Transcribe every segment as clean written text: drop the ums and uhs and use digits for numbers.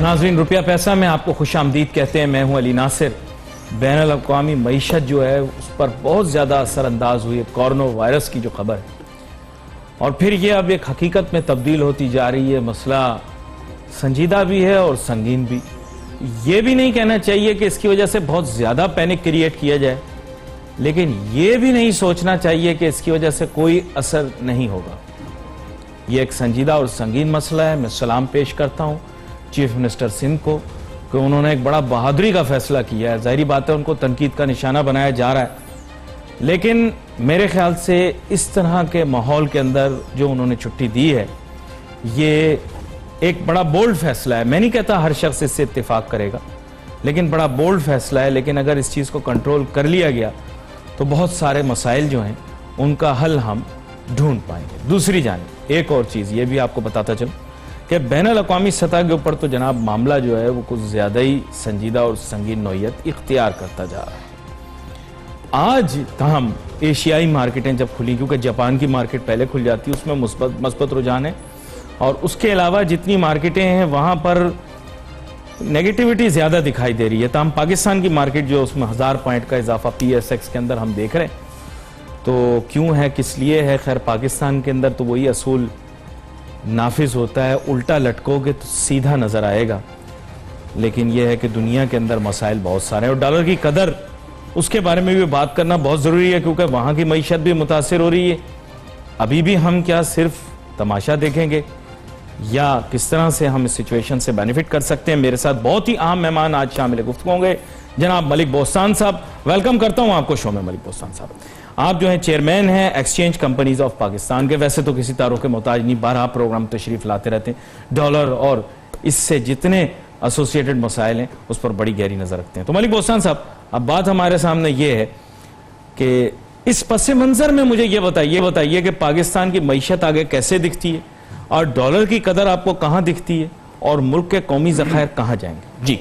नाज़रीन, रुपया पैसा में आपको खुश आमदीद कहते हैं। मैं हूं अली नासिर। बैनुल अक़वामी मईशत जो है उस पर बहुत ज़्यादा असरअंदाज हुई है कोरोना वायरस की जो खबर है, और फिर ये अब एक हकीकत में तब्दील होती जा रही है। मसला संजीदा भी है और संगीन भी। ये भी नहीं कहना चाहिए कि इसकी वजह से बहुत ज़्यादा पैनिक क्रिएट किया जाए, लेकिन ये भी नहीं सोचना चाहिए कि इसकी वजह से कोई असर नहीं होगा। ये एक संजीदा और संगीन मसला है। मैं सलाम पेश करता हूँ चीफ मिनिस्टर सिंध को कि उन्होंने एक बड़ा बहादुरी का फैसला किया है। जाहिर बात है उनको तनकीद का निशाना बनाया जा रहा है, लेकिन मेरे ख्याल से इस तरह के माहौल के अंदर जो उन्होंने छुट्टी दी है, ये एक बड़ा बोल्ड फैसला है। मैं नहीं कहता हर शख्स इससे इत्तेफाक करेगा, लेकिन बड़ा बोल्ड फैसला है। लेकिन अगर इस चीज़ को कंट्रोल कर लिया गया तो बहुत सारे मसाइल जो हैं उनका हल हम ढूंढ पाएंगे। दूसरी जानिब एक और चीज़ ये भी आपको बताता चलूं कि बैनुल अक़वामी सतह के ऊपर तो जनाब मामला जो है वो कुछ ज़्यादा ही संजीदा और संगीन नौइयत इख्तियार करता जा रहा है। आज तमाम एशियाई मार्केटें जब खुली, क्योंकि जापान की मार्केट पहले खुल जाती है, उसमें मुस्बत रुझान है, और उसके अलावा जितनी मार्केटें हैं वहाँ पर नेगेटिविटी ज़्यादा दिखाई दे रही है। तमाम पाकिस्तान की मार्केट जो है उसमें 1000 पॉइंट का इजाफा PSX के अंदर हम देख रहे हैं। तो क्यों है, किस लिए है? खैर, पाकिस्तान के अंदर तो वही असूल नाफिज होता है, उल्टा लटकोगे तो सीधा नजर आएगा। लेकिन यह है कि दुनिया के अंदर मसाइल बहुत सारे हैं, और डॉलर की कदर, उसके बारे में भी बात करना बहुत ज़रूरी है, क्योंकि वहाँ की मईशत भी मुतासिर हो रही है। अभी भी हम क्या सिर्फ तमाशा देखेंगे, या किस तरह से हम इस सिचुएशन से बेनिफिट कर सकते हैं? मेरे साथ बहुत ही अहम मेहमान आज शामिल गुफ्तगू होंगे, जनाब मलिक बोस्तान साहब। वेलकम करता हूँ आपको शो में। मलिक बोस्तान साहब, आप जो हैं चेयरमैन हैं एक्सचेंज कंपनीज ऑफ पाकिस्तान के। वैसे तो किसी तारों के मोहताज नहीं, 12 प्रोग्राम तशरीफ लाते रहते हैं। डॉलर और इससे जितने एसोसिएटेड मसाइल हैं उस पर बड़ी गहरी नजर रखते हैं। तो मलिक बोस्तान साहब, अब बात हमारे सामने ये है कि इस पस मंजर में मुझे ये बताइए कि पाकिस्तान की मईशत आगे कैसे दिखती है, और डॉलर की कदर आपको कहाँ दिखती है, और मुल्क के कौमी ज़खायर कहाँ जाएंगे? जी,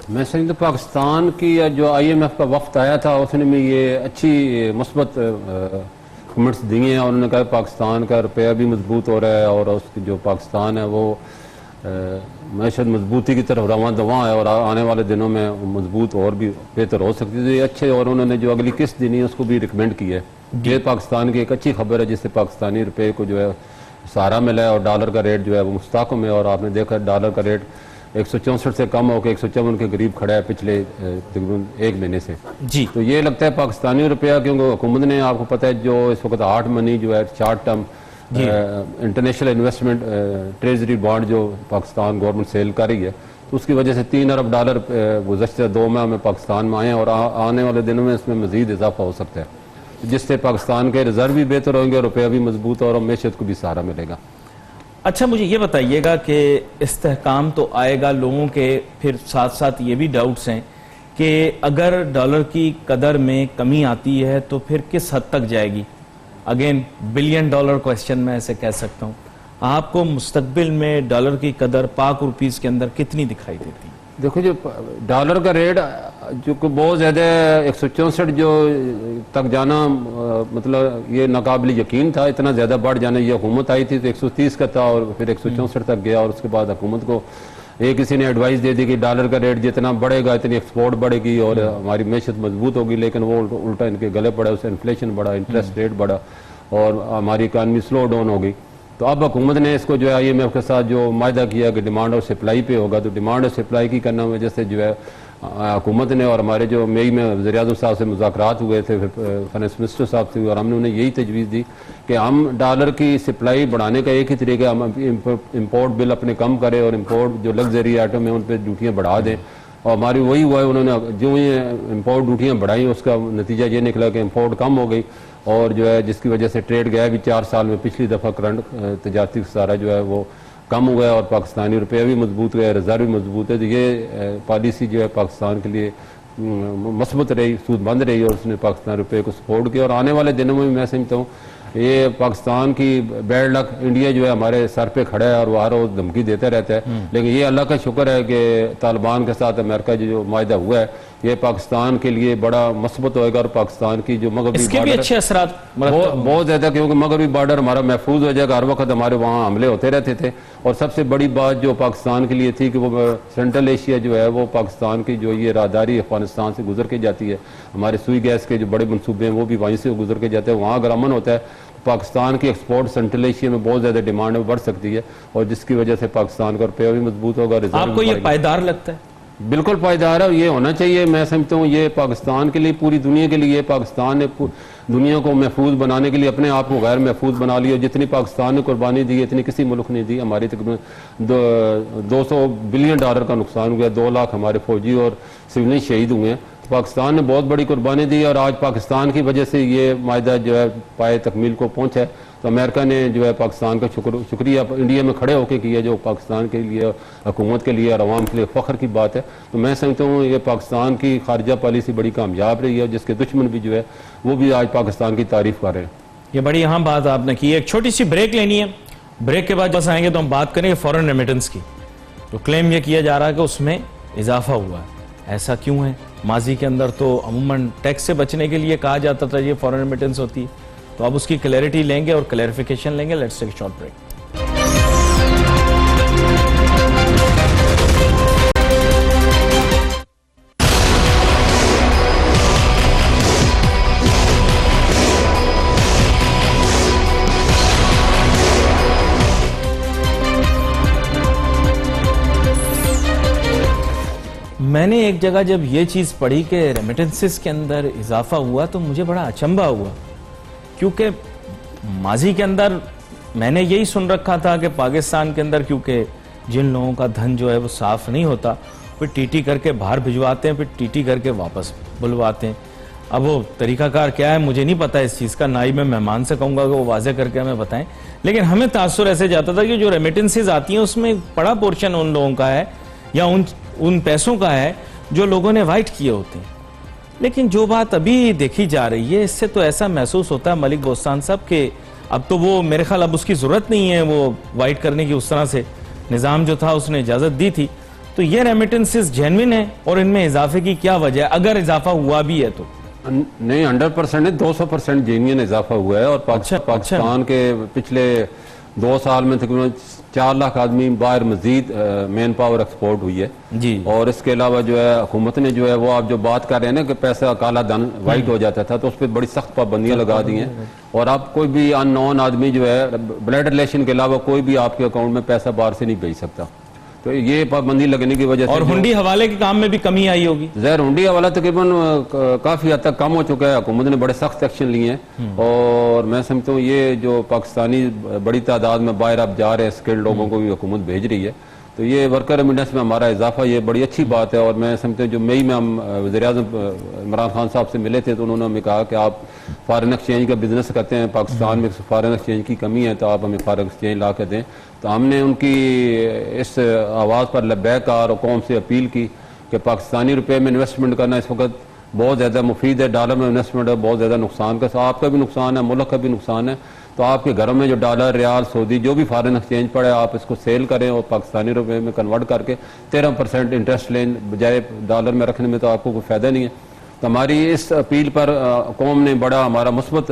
मैं समझता पाकिस्तान की जो IMF का वक्त आया था उसने में ये अच्छी मुस्बत कमेंट्स दिए हैं, और उन्होंने कहा पाकिस्तान का रुपया भी मजबूत हो रहा है, और उसकी जो पाकिस्तान है वो मैशत मजबूती की तरफ रवां दवा है, और आने वाले दिनों में मजबूत और भी बेहतर हो सकती है। तो ये अच्छे, और उन्होंने जो अगली किस्त देनी है उसको भी रिकमेंड किया है। ये पाकिस्तान की एक अच्छी खबर है, जिससे पाकिस्तानी रुपये को जो है सहारा मिला है, और डॉलर का रेट जो है वो मुस्तहकम है। और आपने देखा डॉलर का रेट 164 से कम होकर 154 के करीब खड़ा है पिछले तकरीबन एक महीने से। जी, तो ये लगता है पाकिस्तानी रुपया, क्योंकि हुकूमत ने, आपको पता है, जो इस वक्त हार्ड मनी जो है short term international investment treasury bond जो पाकिस्तान गवर्नमेंट सेल कर रही है, तो उसकी वजह से 3 अरब डॉलर गुज़श्ता 2 माह में पाकिस्तान में आए, और आने वाले दिनों में इसमें मजीद इजाफा हो सकता है, जिससे पाकिस्तान के रिजर्व भी बेहतर होंगे, रुपया भी मजबूत और मैशत को भी सहारा मिलेगा। अच्छा, मुझे ये बताइएगा कि इस्तेहकाम तो आएगा लोगों के, फिर साथ साथ ये भी डाउट्स हैं कि अगर डॉलर की कदर में कमी आती है तो फिर किस हद तक जाएगी? अगेन $1 बिलियन क्वेश्चन मैं ऐसे कह सकता हूँ। आपको मुस्तकबिल में डॉलर की कदर पाक रुपीज़ के अंदर कितनी दिखाई देती है? देखो, जो डॉलर का रेट जो को बहुत ज़्यादा 164 जो तक जाना, मतलब ये नाकाबिल यकीन था। इतना ज़्यादा बढ़ जाना, ये हुकूमत आई थी तो 130 का था, और फिर 164 तक गया, और उसके बाद हुकूमत को किसी ने एडवाइस दे दी कि डॉलर का रेट जितना बढ़ेगा इतनी एक्सपोर्ट बढ़ेगी और हमारी मैशत मजबूत होगी। लेकिन वो उल्टा इनके गले पड़ा, उससे इन्फ्लेशन बढ़ा, इंटरेस्ट रेट बढ़ा, और हमारी इकानमी स्लो डाउन हो गई। तो अब हुकूमत ने इसको जो है IMF के साथ जो मायदा किया कि डिमांड और सप्लाई पे होगा, तो डिमांड और सप्लाई की करना वजह से जो है हुकूमत ने, और हमारे जो मई में वज़ीर-ए-आज़म साहब से मुज़ाकरात हुए थे, फिर फाइनेंस मिनिस्टर साहब से, और हमने उन्हें यही तजवीज़ दी कि हम डॉलर की सप्लाई बढ़ाने का एक ही तरीका, हम इम्पोर्ट बिल अपने कम करें, और इम्पोर्ट जो लग्जरी आइटम है उन पर ड्यूटियाँ बढ़ा दें। और हमारी वही हुआ है, उन्होंने जो ये इम्पोर्ट ड्यूटियाँ बढ़ाई, उसका नतीजा ये निकला कि इम्पोर्ट कम हो गई, और जो है जिसकी वजह से ट्रेड गया भी 4 साल में पिछली दफ़ा करंट तजारती खसारा जो है वो कम हो गया, और पाकिस्तानी रुपया भी मजबूत गया, रिजर्व भी मजबूत है। तो ये पॉलिसी जो है पाकिस्तान के लिए मस्बत रही, सूदमंद रही, और उसने पाकिस्तान रुपये को सपोर्ट किया। और आने वाले दिनों में मैं समझता हूँ ये पाकिस्तान की बैड लक, इंडिया जो है हमारे सर पे खड़ा है और वो हर रोज धमकी देता रहता है, लेकिन ये अल्लाह का शुक्र है कि तालिबान के साथ अमेरिका जो मायदा हुआ है ये पाकिस्तान के लिए बड़ा मस्बत होएगा और पाकिस्तान की जो मगरबी इसके भी अच्छे असरात बहुत ज़्यादा, क्योंकि मगरबी बॉर्डर हमारा महफूज हो जाएगा। हर वक्त हमारे वहाँ हमले होते रहते थे। और सबसे बड़ी बात जो पाकिस्तान के लिए थी कि वो सेंट्रल एशिया जो है वो पाकिस्तान की जो ये राहदारी अफगानिस्तान से गुजर के जाती है, हमारे सुई गैस के जो बड़े मनसूबे हैं वो भी वहीं से गुजर के जाते हैं। वहाँ अगर अमन होता है तो पाकिस्तान की एक्सपोर्ट सेंट्रल एशिया में बहुत ज़्यादा डिमांड बढ़ सकती है, और जिसकी वजह से पाकिस्तान का रुपया भी मजबूत होगा। आपको ये पायदार लगता है? बिल्कुल पायदार है, ये होना चाहिए। मैं समझता हूँ ये पाकिस्तान के लिए, पूरी दुनिया के लिए, पाकिस्तान ने दुनिया को महफूज बनाने के लिए अपने आप को गैर महफूज बना लिया। जितनी पाकिस्तान ने कुर्बानी दी इतनी किसी मुल्क ने दी। हमारी तकरीबन 200 बिलियन डॉलर का नुकसान हुआ, 2 लाख हमारे फौजी और सिविलियन शहीद हुए हैं। पाकिस्तान ने बहुत बड़ी कुर्बानी दी और आज पाकिस्तान की वजह से ये मायदा जो है पाए तकमील को पहुंचा है। तो अमेरिका ने जो है पाकिस्तान का शुक्रिया इंडिया में खड़े होकर किया, जो पाकिस्तान के लिए, हुकूमत के लिए और अवाम के लिए फ़ख्र की बात है। तो मैं समझता हूँ ये पाकिस्तान की खारजा पॉलिसी बड़ी कामयाब रही है, जिसके दुश्मन भी जो है वो भी आज पाकिस्तान की तारीफ कर रहे हैं। ये बड़ी अहम बात आपने की। एक छोटी सी ब्रेक लेनी है, ब्रेक के बाद बस आएंगे तो हम बात करेंगे फॉरेन रेमिटेंस की। तो क्लेम ये किया जा रहा है कि उसमें इजाफा हुआ है, ऐसा क्यों है? माजी के अंदर तो अमूमन टैक्स से बचने के लिए कहा जाता था ये फॉरेन रेमिटेंस होती है, तो अब उसकी क्लैरिटी लेंगे और क्लैरिफिकेशन लेंगे। Let's take a short break. मैंने एक जगह जब ये चीज पढ़ी कि रेमिटेंसेस के अंदर इजाफा हुआ तो मुझे बड़ा अचंभा हुआ, क्योंकि माजी के अंदर मैंने यही सुन रखा था कि पाकिस्तान के अंदर क्योंकि जिन लोगों का धन जो है वो साफ नहीं होता, फिर टीटी करके बाहर भिजवाते हैं, फिर टीटी करके वापस बुलवाते हैं। अब वो तरीकाकार क्या है मुझे नहीं पता इस चीज़ का, ना ही मैं मेहमान से कहूँगा कि वो वाजे करके हमें बताएं। लेकिन हमें तासुर ऐसे जाता था कि जो रेमिटेंसेज आती हैं उसमें एक बड़ा पोर्शन उन लोगों का है या उन पैसों का है जो लोगों ने वाइट किए होते हैं। लेकिन जो बात अभी देखी जा रही है इससे तो ऐसा महसूस होता है मलिक बोस्तान साहब के अब तो वो मेरे ख्याल अब उसकी जरूरत नहीं है वो वाइट करने की, उस तरह से निज़ाम जो था उसने इजाज़त दी थी। तो ये रेमिटेंसेस जेन्युइन है और इनमें इजाफे की क्या वजह है, अगर इजाफा हुआ भी है तो? नहीं, 100% नहीं, 200% जेन्युइन इजाफा हुआ है। और पाकिस्तान के पिछले 2 साल में तकरीबन 4 लाख आदमी बाहर मजीद मैन पावर एक्सपोर्ट हुई है जी। और इसके अलावा जो है हुकूमत ने जो है वो आप जो बात कर रहे हैं ना कि पैसा काला धन वाइट हो जाता था, तो उस पर बड़ी सख्त पाबंदियां लगा दी हैं। और आप कोई भी अननोन आदमी जो है ब्लड रिलेशन के अलावा कोई भी आपके अकाउंट में पैसा बाहर से नहीं भेज सकता। तो ये पाबंदी लगने की वजह से और हुंडी हवाले के काम में भी कमी आई होगी। ज़ाहिर हुंडी हवाला तकरीबन काफ़ी हद तक कम हो चुका है, हुकूमत ने बड़े सख्त एक्शन लिए हैं। और मैं समझता हूँ ये जो पाकिस्तानी बड़ी तादाद में बाहर अब जा रहे हैं स्किल्ड लोगों को भी हुकूमत भेज रही है, तो ये वर्कर रेमिटेंस में हमारा इजाफा ये बड़ी अच्छी बात है। और मैं समझता हूँ जो मई में हम वज़ीर-ए-आज़म इमरान खान साहब से मिले थे तो उन्होंने हमें कहा कि आप फॉरेन एक्सचेंज का बिजनेस करते हैं, पाकिस्तान में फॉरेन एक्सचेंज की कमी है तो आप हमें फॉरेन एक्सचेंज ला के दें। तो हमने उनकी इस आवाज़ पर लब्बैक और कौम से अपील की कि पाकिस्तानी रुपये में इन्वेस्टमेंट करना इस वक्त बहुत ज़्यादा मुफीद है, डॉलर में इन्वेस्टमेंट है बहुत ज़्यादा नुकसान का, आपका भी नुकसान है, मुल्क का भी नुकसान है। तो आपके घरों में जो डॉलर, रियाल, सऊदी जो भी फॉरेन एक्सचेंज पड़े आप इसको सेल करें और पाकिस्तानी रुपये में कन्वर्ट करके 13% इंटरेस्ट लें, बजाय डॉलर में रखने में तो आपको कोई फ़ायदा नहीं है। तो हमारी इस अपील पर कौम ने बड़ा हमारा मुस्बत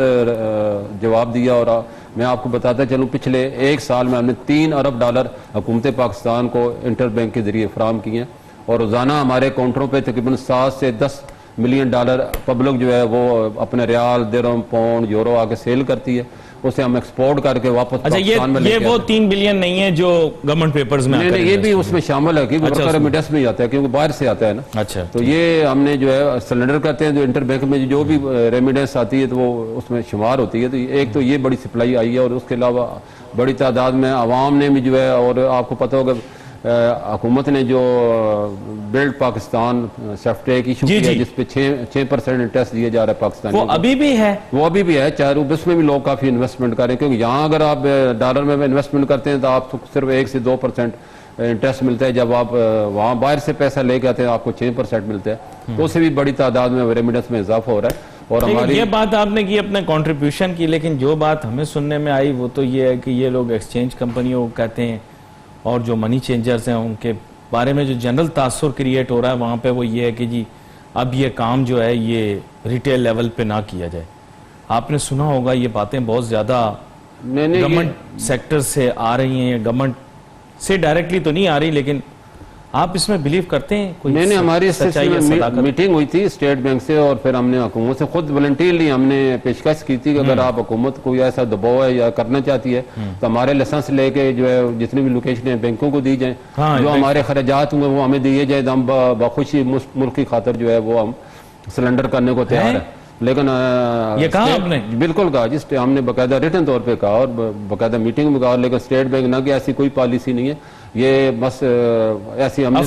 जवाब दिया। और मैं आपको बताता चलूँ पिछले 1 साल में हमने 3 अरब डॉलर हुकूमत पाकिस्तान को इंटर बैंक के जरिए फराम किए हैं और रोज़ाना हमारे काउंटरों पर तकरीबन 7 से 10 मिलियन डॉलर पब्लिक जो है वो अपने रियाल, दिरहम, पाउंड, यूरो आके सेल करती है, उसे हम एक्सपोर्ट करके वापस पाकिस्तान में ये वो 3 बिलियन नहीं है जो गवर्नमेंट पेपर्स में नहीं, ये भी उसमें शामिल है कि वर्कर रेमिटेंस में आता है क्योंकि बाहर से आता है ना। अच्छा, तो ये हमने जो है सिलेंडर करते हैं जो इंटर बैंक में जो भी रेमिटेंस आती है तो वो उसमें शुमार होती है। तो एक तो ये बड़ी सप्लाई आई है और उसके अलावा बड़ी तादाद में आवाम ने भी जो है, और आपको पता होगा हुकूमत ने जो बिल्ड पाकिस्तान सॉफ्टवेयर इशू किया जिसपे 6% इंटरेस्ट दिया जा रहा है पाकिस्तान, वो अभी भी है, चाहे उसमें भी लोग काफी इन्वेस्टमेंट करें क्योंकि यहाँ अगर आप डॉलर में इन्वेस्टमेंट करते हैं तो आपको सिर्फ 1 से 2% इंटरेस्ट मिलता है, जब आप वहाँ बाहर से पैसा लेके आते हैं आपको 6% मिलता है। तो उससे भी बड़ी तादाद में रेमिटेंस में इजाफा हो रहा है। और हमारी ये बात आपने की अपने कंट्रीब्यूशन की, लेकिन जो बात हमें सुनने में आई वो तो ये है कि ये लोग एक्सचेंज कंपनियों को कहते हैं और जो मनी चेंजर्स हैं उनके बारे में जो जनरल तासुर क्रिएट हो रहा है वहाँ पे वो ये है कि जी अब ये काम जो है ये रिटेल लेवल पे ना किया जाए। आपने सुना होगा ये बातें बहुत ज़्यादा गवर्नमेंट सेक्टर से आ रही हैं, गवर्नमेंट से डायरेक्टली तो नहीं आ रही, लेकिन आप इसमें बिलीव करते हैं? कोई मैंने हमारी सच्चाई या सदाकत? मीटिंग हुई थी स्टेट बैंक से और फिर हमने हुकूमत से खुद वॉलंटियरली हमने पेशकश की थी कि अगर आप हुकूमत कोई ऐसा दबाव है या करना चाहती है तो हमारे लाइसेंस लेके जो है जितनी भी लोकेशन है बैंकों को दी जाए, जो हमारे खर्चात हुए वो हमें दिए जाए, तो हम बखुशी मुल्क की खातर जो है वो हम सिलेंडर करने को तैयार है। लेकिन ये कहा आपने? बिल्कुल कहा, जिस हमने बाकायदा रिटर्न तौर पे कहा और बाकायदा मीटिंग में कहा, लेकिन स्टेट बैंक ना कि ऐसी कोई पॉलिसी नहीं है, ये बस ऐसी हमने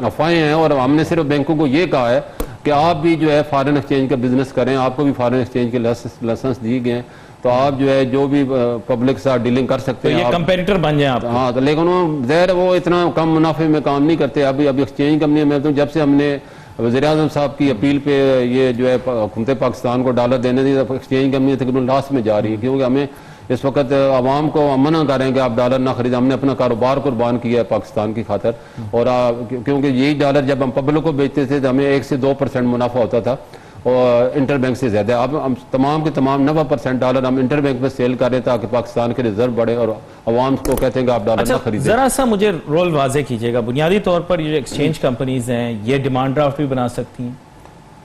अफवाहें हैं। और हमने सिर्फ बैंकों को ये कहा है कि आप भी जो है फॉरेन एक्सचेंज का बिजनेस करें, आपको भी फॉरेन एक्सचेंज के लाइसेंस दिए गए हैं, तो आप जो है जो भी पब्लिक के साथ डीलिंग कर सकते हैं, ये कंपेटिटर बन जाए आप। हाँ, तो लेकिन वो इतना कम मुनाफे में काम नहीं करते। अभी एक्सचेंज कंपनी में तो जब से हमने वज़ीर आज़म साहब की अपील पे ये जो है हुकूमत पाकिस्तान को डॉलर देने दी, एक्सचेंज कंपनी तकरीबन लॉस में जा रही है, क्योंकि हमें इस वक्त आवाम को मना कर रहे हैं कि आप डॉलर ना खरीदें। हमने अपना कारोबार कुर्बान किया है पाकिस्तान की खातर, और क्योंकि यही डॉलर जब हम पब्लिक को बेचते थे तो हमें 1 से 2% मुनाफा होता था और इंटरबैंक से ज्यादा। अब हम तमाम के तमाम 90% डॉलर हम इंटरबैंक में सेल कर रहे हैं ताकि पाकिस्तान के रिजर्व बढ़े, और अवाम को कहते हैं कि आप डॉलर ना खरीदें। जरा सा मुझे रोल वाजे कीजिएगा। बुनियादी तौर पर ये एक्सचेंज कंपनीज हैं, ये डिमांड ड्राफ्ट भी बना सकती हैं?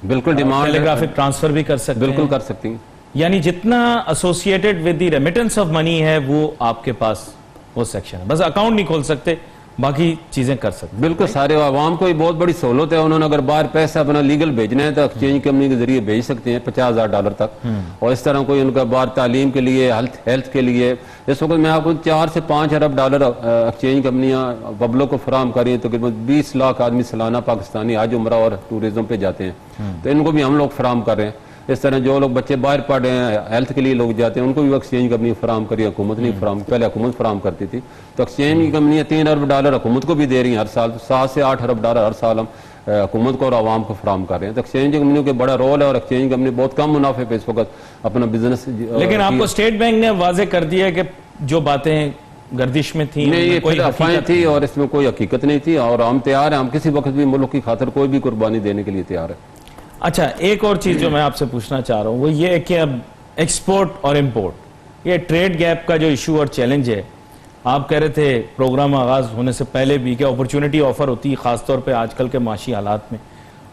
बिल्कुल, डिमांड टेलीग्राफिक ट्रांसफर भी कर सकते हैं? बिल्कुल कर सकती हैं। यानी जितना associated with the remittance of money है वो आपके पास वो सेक्शन है, बस अकाउंट नहीं खोल सकते, बाकी चीजें कर सकते। बिल्कुल, सारे आवाम को बहुत बड़ी सहूलत है। उन्होंने अगर बाहर पैसा अपना लीगल भेजना है तो एक्सचेंज कंपनी के जरिए भेज सकते हैं $50,000 तक। और इस तरह कोई उनका बाहर तालीम के लिए, हेल्थ के लिए, इस वक्त मैं आपको $4 से $5 अरब एक्सचेंज कंपनियां पब्लिक को फराम कर रही हैं। तकरीबन 20 लाख आदमी सालाना पाकिस्तानी हज उम्रा और टूरिज्म पे जाते हैं, तो इनको भी हम लोग फराम कर रहे हैं। इस तरह जो लोग बच्चे बाहर पढ़ रहे हैं, हेल्थ के लिए लोग जाते हैं, उनको भी एक्सचेंज कंपनी फराम करी, हुकूमत नहीं फराम, पहले हुकूमत फराम करती थी। तो एक्सचेंज की कंपनियां $3 अरब हुकूमत को भी दे रही हैं हर साल, तो $7 से $8 अरब हर साल हम हुकूमत को और आवाम को फराम कर रहे हैं। तो एक्सचेंज कंपनियों का बड़ा रोल है, और एक्सचेंज कंपनी बहुत कम मुनाफे पे इस वक्त अपना बिजनेस। लेकिन आपको स्टेट बैंक ने वाजे कर दिया कि जो बातें गर्दिश में थी ये कोई अफवाहें थी और इसमें कोई हकीकत नहीं थी, और हम तैयार हैं, हम किसी वक्त भी मुल्क की खातिर कोई भी कुर्बानी देने के लिए तैयार है। अच्छा, एक और चीज जो मैं आपसे पूछना चाह रहा हूं वो ये है कि अब एक्सपोर्ट और इंपोर्ट, ये ट्रेड गैप का जो इशू और चैलेंज है, आप कह रहे थे प्रोग्राम आगाज होने से पहले भी कि अपॉर्चुनिटी ऑफर होती है, खासतौर पे आजकल के माशी हालात में।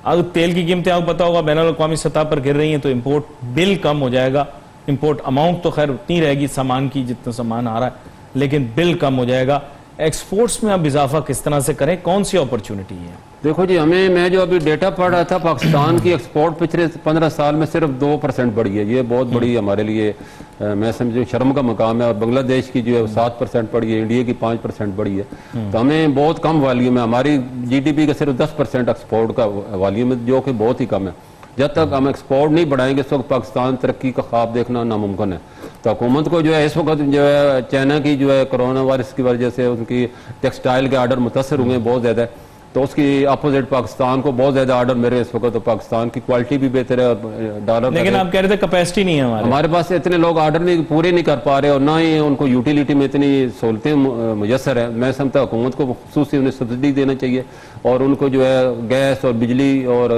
अगर तेल की कीमतें आपको पता होगा बैनुल अक़वामी सतह पर गिर रही हैं, तो इम्पोर्ट बिल कम हो जाएगा। इम्पोर्ट अमाउंट तो खैर उतनी रहेगी सामान की जितना सामान आ रहा है, लेकिन बिल कम हो जाएगा। एक्सपोर्ट्स में अब इजाफा किस तरह से करें, कौन सी अपॉर्चुनिटी है? देखो जी, मैं जो अभी डेटा पढ़ रहा था, पाकिस्तान की एक्सपोर्ट पिछले 15 साल में सिर्फ 2% बढ़ी है। ये बहुत बड़ी हमारे लिए मैं समझूं शर्म का मकाम है। और बांग्लादेश की जो है 7% बढ़ी है, इंडिया की 5% बढ़ी है। तो हमें बहुत कम वॉल्यूम है, हमारी GDP का सिर्फ 10% एक्सपोर्ट का वॉल्यूम है, जो कि बहुत ही कम है। जब तक हम एक्सपोर्ट नहीं बढ़ाएंगे इस वक्त पाकिस्तान तरक्की का ख्वाब देखना नामुमकिन है। तो हुकूमत को जो है इस वक्त जो है चाइना की जो है कोरोना वायरस की वजह से उनकी टेक्सटाइल के आर्डर मुतासर हुए हैं बहुत ज़्यादा, तो उसकी अपोजिट पाकिस्तान को बहुत ज्यादा ऑर्डर मिल रहे हैं इस वक्त। तो पाकिस्तान की क्वालिटी भी बेहतर है और डॉलर, लेकिन आप कह रहे थे कैपेसिटी नहीं है हमारे पास, इतने लोग ऑर्डर नहीं पूरे नहीं कर पा रहे, और ना ही उनको यूटिलिटी में इतनी सहूलतें मुयसर है। मैं समझता हुकूमत को खुसूसी उन्हें सब्सिडी देना चाहिए, और उनको जो है गैस और बिजली और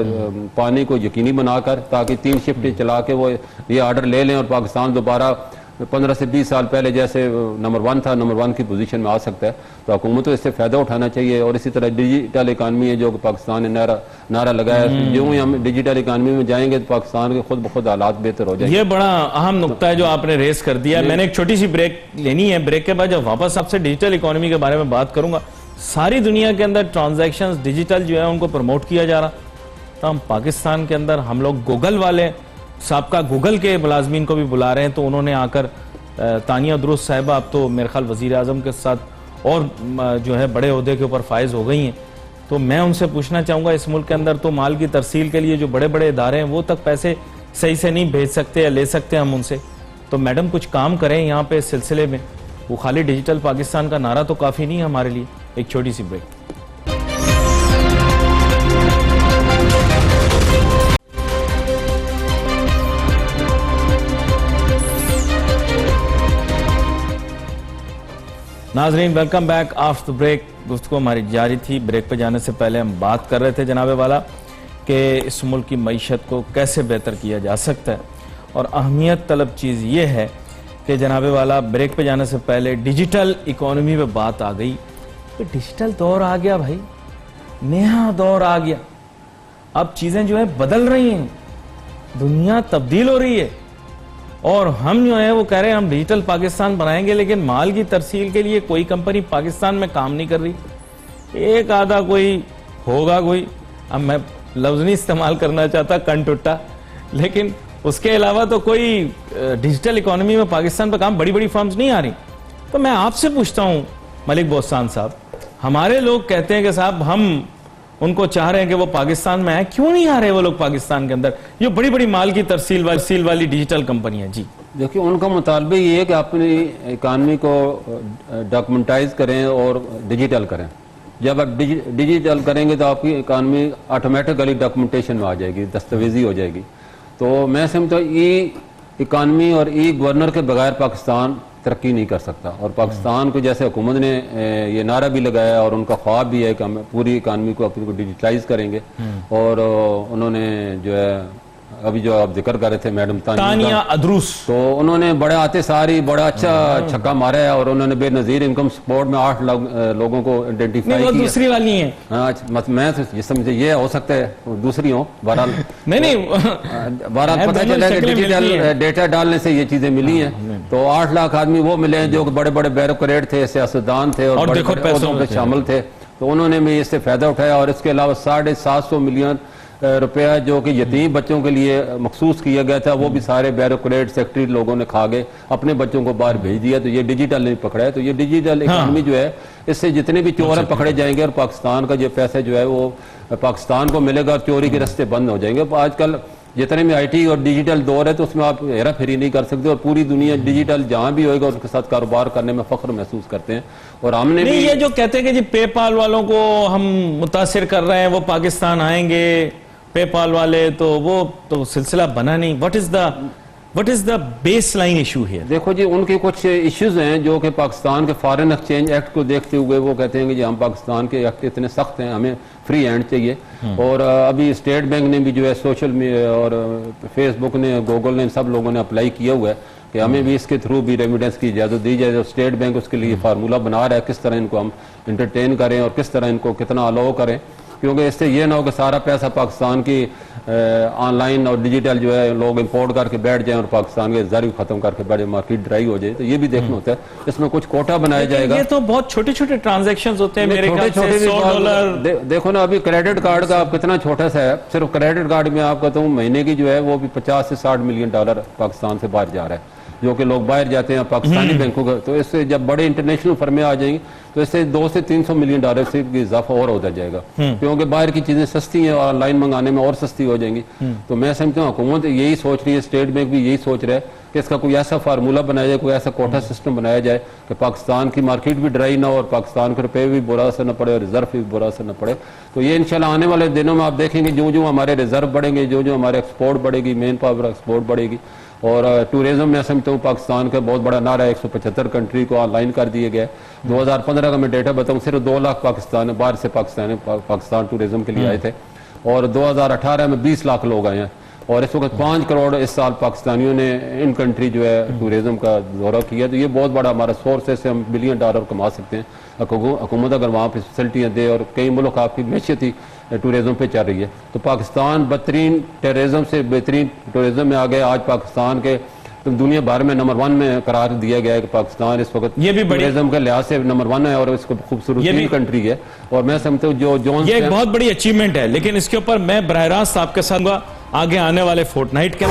पानी को यकीनी बनाकर, ताकि 3 शिफ्टें चला के वो ये ऑर्डर ले लें और पाकिस्तान दोबारा 15 से 20 साल पहले जैसे नंबर 1 था, नंबर 1 की पोजीशन में आ सकता है। तो हुकूमत को इससे फायदा उठाना चाहिए। और इसी तरह डिजिटल इकानमी है जो पाकिस्तान ने नारा लगाया, जो ही हम डिजिटल इकानमी में जाएंगे तो पाकिस्तान के खुद ब खुद हालात बेहतर हो जाएंगे। ये बड़ा अहम नुकता है जो आपने रेस कर दिया। मैंने एक छोटी सी ब्रेक लेनी है, ब्रेक के बाद जब वापस आपसे डिजिटल इकोनॉमी के बारे में बात करूंगा। सारी दुनिया के अंदर ट्रांजैक्शंस डिजिटल जो है उनको प्रमोट किया जा रहा, तो हम पाकिस्तान के अंदर हम लोग गूगल वाले साबका गूगल के मुलाजमीन को भी बुला रहे हैं। तो उन्होंने आकर तानिया दुरुस्त साहिबा अब तो मेरे ख्याल वज़ीर आज़म के साथ और जो है बड़े ओहदे के ऊपर फायज हो गई हैं। तो मैं उनसे पूछना चाहूँगा, इस मुल्क के अंदर तो माल की तरसील के लिए जो बड़े बड़े इदारे हैं वो तक पैसे सही से नहीं भेज सकते या ले सकते हम उनसे। तो मैडम कुछ काम करें यहाँ पे इस सिलसिले में। वो खाली डिजिटल पाकिस्तान का नारा तो काफ़ी नहीं है हमारे लिए। एक छोटी सी ब्रेक। नाजरीन, वेलकम बैक आफ्टर ब्रेक। गुफ्तगू हमारी जारी थी। ब्रेक पे जाने से पहले हम बात कर रहे थे जनाबे वाला कि इस मुल्क की मईशत को कैसे बेहतर किया जा सकता है। और अहमियत तलब चीज़ ये है कि जनाबे वाला ब्रेक पे जाने से पहले डिजिटल इकोनॉमी पे बात आ गई। तो डिजिटल दौर आ गया भाई, नया दौर आ गया। अब चीज़ें जो है बदल रही हैं, दुनिया तब्दील हो रही है और हम जो है वो कह रहे हैं हम डिजिटल पाकिस्तान बनाएंगे, लेकिन माल की तरसील के लिए कोई कंपनी पाकिस्तान में काम नहीं कर रही। एक आधा कोई होगा कोई, अब मैं लफ्ज़ नहीं इस्तेमाल करना चाहता, कन टुट्टा, लेकिन उसके अलावा तो कोई डिजिटल इकोनॉमी में पाकिस्तान पर काम बड़ी बड़ी फर्म्स नहीं आ रही। तो मैं आपसे पूछता हूं मलिक बोस्तान साहब, हमारे लोग कहते हैं कि साहब हम उनको चाह रहे हैं कि वो पाकिस्तान में आए, क्यों नहीं आ रहे वो लोग पाकिस्तान के अंदर? ये बड़ी बड़ी माल की तरसील वाली डिजिटल कंपनियां। जी देखिए, उनका मुतालबा ये है कि अपनी इकानमी को डॉक्यूमेंटाइज करें और डिजिटल करें। जब आप डिजिटल करेंगे तो आपकी इकानमी ऑटोमेटिकली डॉक्यूमेंटेशन में आ जाएगी, दस्तावेजी हो जाएगी। तो मैं समझता हूँ ई इकानमी और ई गवर्नर के बगैर पाकिस्तान तरक्की नहीं कर सकता। और पाकिस्तान को जैसे हुकूमत ने ये नारा भी लगाया और उनका ख्वाब भी है कि हम पूरी इकानमी को अपनी को डिजिटलाइज करेंगे। और उन्होंने जो है अभी जो आप जिक्र कर रहे थे मैडम तानिया अदरूस, तो उन्होंने बड़े आते सारी बड़ा अच्छा छक्का मारा है और उन्होंने बेनजीर इनकम सपोर्ट में 8 लोगों को आइडेंटिफाई किया। दूसरी वाली है। हाँ, मैं तो ये समझे ये हो सकता है दूसरी हो। बहरहाल बहरहाल पता चला कि डिजिटल डेटा डालने से ये चीजें मिली हैं। तो 8 लाख आदमी वो मिले हैं जो बड़े बड़े ब्यूरोक्रेट थे, सियासतदान थे और बड़े बड़े ओहदों पे शामिल थे। तो उन्होंने भी इससे फायदा उठाया। और इसके अलावा 750 मिलियन रुपया जो कि यतीम बच्चों के लिए मखसूस किया गया था, वो भी सारे ब्यूरोक्रेट सेक्रेटरी लोगों ने खा गए, अपने बच्चों को बाहर भेज दिया। तो ये डिजिटल नहीं पकड़ा है। तो ये डिजिटल इकोनॉमी जो है, इससे जितने भी चोर पकड़े जाएंगे और पाकिस्तान का जो पैसा जो है वो पाकिस्तान को मिलेगा और चोरी के रास्ते बंद हो जाएंगे। आजकल जितने भी IT और डिजिटल दौर है तो उसमें आप हेरा फेरी नहीं कर सकते। और पूरी दुनिया डिजिटल जहां भी होएगा उसके साथ कारोबार करने में फख्र महसूस करते हैं। और हमने भी ये जो कहते हैं कि जी पेपाल वालों को हम मुतासिर कर रहे हैं, वो पाकिस्तान आएंगे पेपाल वाले, तो वो तो सिलसिला बना नहीं। What is the base line issue here? देखो जी, उनके कुछ इश्यूज हैं जो कि पाकिस्तान के फॉरेन एक्सचेंज एक्ट को देखते हुए वो कहते हैं कि जी हम पाकिस्तान के एक्ट इतने सख्त हैं, हमें फ्री हैंड चाहिए। और अभी स्टेट बैंक ने भी जो है सोशल और फेसबुक ने, गूगल ने, सब लोगों ने अप्लाई किया हुआ है कि हमें भी इसके थ्रू भी रेमिटेंस की इजाज़त दी जाए। तो स्टेट बैंक उसके लिए फार्मूला बना रहा है किस तरह इनको हम इंटरटेन करें और किस तरह इनको कितना अलाउ करें, क्योंकि इससे ये ना हो कि सारा पैसा पाकिस्तान की ऑनलाइन और डिजिटल जो है लोग इंपोर्ट करके बैठ जाएं और पाकिस्तान के ज़रिए खत्म करके बैठ जाए, मार्केट ड्राई हो जाए। तो ये भी देखना होता है, इसमें कुछ कोटा बनाया जाएगा। ये तो बहुत छोटे छोटे ट्रांजैक्शंस होते हैं मेरे ख्याल से, $100। देखो ना, अभी क्रेडिट कार्ड का आप कितना छोटा सा है, सिर्फ क्रेडिट कार्ड में आप कहता हूँ महीने की जो है वो भी $50 से $60 मिलियन पाकिस्तान से बाहर जा रहा है, जो कि लोग बाहर जाते हैं पाकिस्तानी बैंकों का। तो इससे जब बड़े इंटरनेशनल फर्में आ जाएंगी तो इससे $200 से $300 मिलियन से इजाफा और होता जाएगा, क्योंकि बाहर की चीजें सस्ती हैं और ऑनलाइन मंगाने में और सस्ती हो जाएंगी। तो मैं समझता हूँ हुकूमत यही सोच रही है, स्टेट बैंक भी यही सोच रहा है कि इसका कोई ऐसा फार्मूला बनाया जाए, कोई ऐसा कोटा सिस्टम बनाया जाए कि पाकिस्तान की मार्केट भी ड्राई ना हो और पाकिस्तान के रुपये भी बुरा असर न पड़े और रिजर्व भी बुरा असर न पड़े। तो ये इंशाल्लाह आने वाले दिनों में आप देखेंगे जो जो हमारे रिजर्व बढ़ेंगे, जो जो हमारे एक्सपोर्ट बढ़ेगी, मेन पावर एक्सपोर्ट बढ़ेगी। और टूरिज्म में समझता हूँ पाकिस्तान का बहुत बड़ा नारा है, 175 कंट्री को ऑनलाइन कर दिए गए। 2015 का मैं डेटा बताऊँ, सिर्फ 2 लाख पाकिस्तान बाहर से पाकिस्तान टूरिज्म के लिए आए थे और 2018 में 20 लाख लोग आए हैं। और इस वक्त 5 करोड़ इस साल पाकिस्तानियों ने इन कंट्री जो है टूरिज्म का दौरा किया। तो ये बहुत बड़ा हमारा सोर्स है, इससे हम $1 बिलियन कमा सकते हैं। हुकूमत अगर वहाँ पे फैसिलिटियाँ दे और कई मुल्क आपकी मैशियत ही टूरिज्म पे चल रही है। तो पाकिस्तान बदतरीन टेररिज्म से बेहतरीन टूरिज्म में आ गया। आज पाकिस्तान के दुनिया भर में नंबर 1 में करार दिया गया है कि पाकिस्तान इस वक्त ये भी टूरिज्म के लिहाज से नंबर 1 है और इसको खूबसूरत कंट्री है। और मैं समझता हूँ ये एक बहुत बड़ी अचीवमेंट है, लेकिन इसके ऊपर मैं बराह रास्त आपके साथ आगे आने वाले फोर्टनाइट के